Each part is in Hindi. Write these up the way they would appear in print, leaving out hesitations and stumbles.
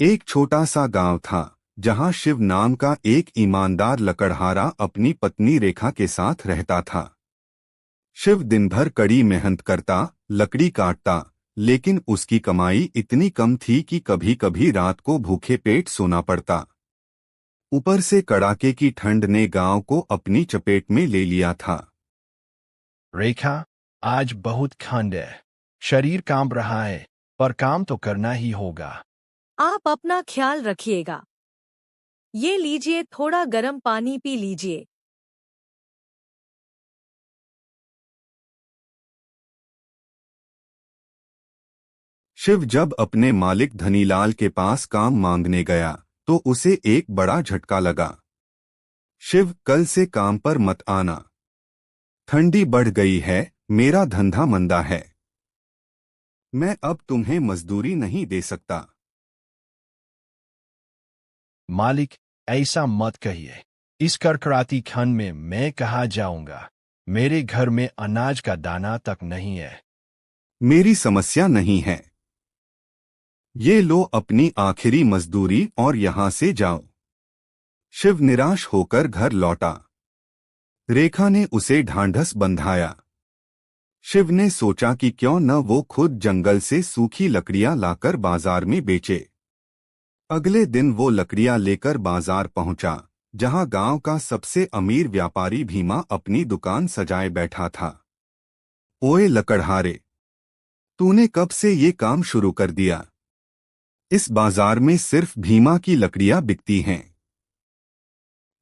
एक छोटा सा गांव था जहां शिव नाम का एक ईमानदार लकड़हारा अपनी पत्नी रेखा के साथ रहता था। शिव दिन भर कड़ी मेहनत करता, लकड़ी काटता, लेकिन उसकी कमाई इतनी कम थी कि कभी कभी रात को भूखे पेट सोना पड़ता। ऊपर से कड़ाके की ठंड ने गांव को अपनी चपेट में ले लिया था। रेखा, आज बहुत ठंड है। शरीर कांप रहा है, पर काम तो करना ही होगा। आप अपना ख्याल रखिएगा। ये लीजिए, थोड़ा गर्म पानी पी लीजिए। शिव जब अपने मालिक धनीलाल के पास काम मांगने गया तो उसे एक बड़ा झटका लगा। शिव, कल से काम पर मत आना। ठंडी बढ़ गई है, मेरा धंधा मंदा है। मैं अब तुम्हें मजदूरी नहीं दे सकता। मालिक, ऐसा मत कहिए। इस कड़कड़ाती ठंड में मैं कहाँ जाऊंगा? मेरे घर में अनाज का दाना तक नहीं है। मेरी समस्या नहीं है। ये लो अपनी आखिरी मजदूरी और यहां से जाओ। शिव निराश होकर घर लौटा। रेखा ने उसे ढांढस बंधाया। शिव ने सोचा कि क्यों न वो खुद जंगल से सूखी लकड़ियां लाकर बाजार में बेचे। अगले दिन वो लकड़ियां लेकर बाजार पहुंचा, जहां गांव का सबसे अमीर व्यापारी भीमा अपनी दुकान सजाए बैठा था। ओए लकड़हारे, तूने कब से ये काम शुरू कर दिया? इस बाजार में सिर्फ भीमा की लकड़ियां बिकती हैं।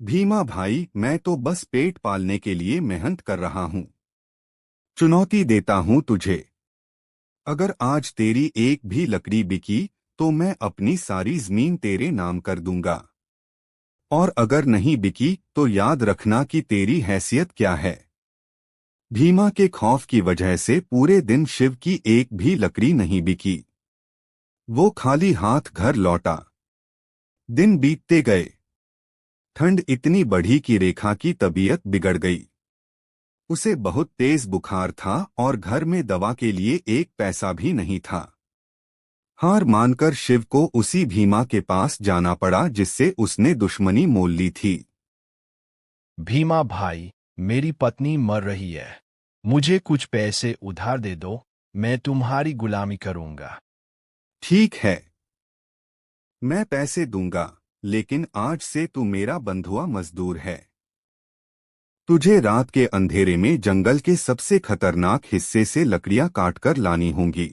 भीमा भाई, मैं तो बस पेट पालने के लिए मेहनत कर रहा हूं। चुनौती देता हूं तुझे। अगर आज तेरी एक भी लकड़ी बिकी तो मैं अपनी सारी जमीन तेरे नाम कर दूंगा। और अगर नहीं बिकी तो याद रखना कि तेरी हैसियत क्या है। भीमा के खौफ की वजह से पूरे दिन शिव की एक भी लकड़ी नहीं बिकी। वो खाली हाथ घर लौटा। दिन बीतते गए। ठंड इतनी बढ़ी कि रेखा की तबीयत बिगड़ गई। उसे बहुत तेज बुखार था और घर में दवा के लिए एक पैसा भी नहीं था। हार मानकर शिव को उसी भीमा के पास जाना पड़ा जिससे उसने दुश्मनी मोल ली थी। भीमा भाई, मेरी पत्नी मर रही है। मुझे कुछ पैसे उधार दे दो, मैं तुम्हारी गुलामी करूंगा। ठीक है, मैं पैसे दूंगा, लेकिन आज से तू मेरा बंधुआ मजदूर है। तुझे रात के अंधेरे में जंगल के सबसे खतरनाक हिस्से से लकड़ियां काटकर लानी होंगी।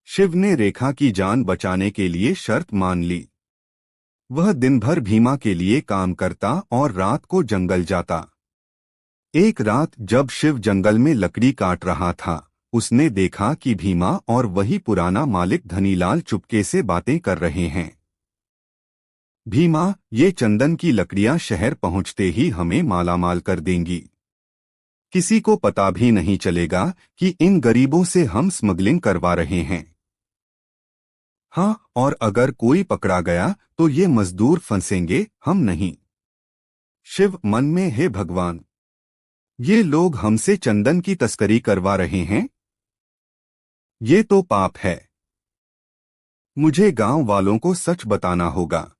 शिव ने रेखा की जान बचाने के लिए शर्त मान ली। वह दिन भर भीमा के लिए काम करता और रात को जंगल जाता। एक रात जब शिव जंगल में लकड़ी काट रहा था, उसने देखा कि भीमा और वही पुराना मालिक धनीलाल चुपके से बातें कर रहे हैं। भीमा, ये चंदन की लकड़ियां शहर पहुंचते ही हमें मालामाल कर देंगी। किसी को पता भी नहीं चलेगा कि इन गरीबों से हम स्मगलिंग करवा रहे हैं। हाँ, और अगर कोई पकड़ा गया तो ये मजदूर फंसेंगे, हम नहीं। शिव मन में, हे भगवान, ये लोग हमसे चंदन की तस्करी करवा रहे हैं। ये तो पाप है। मुझे गांव वालों को सच बताना होगा।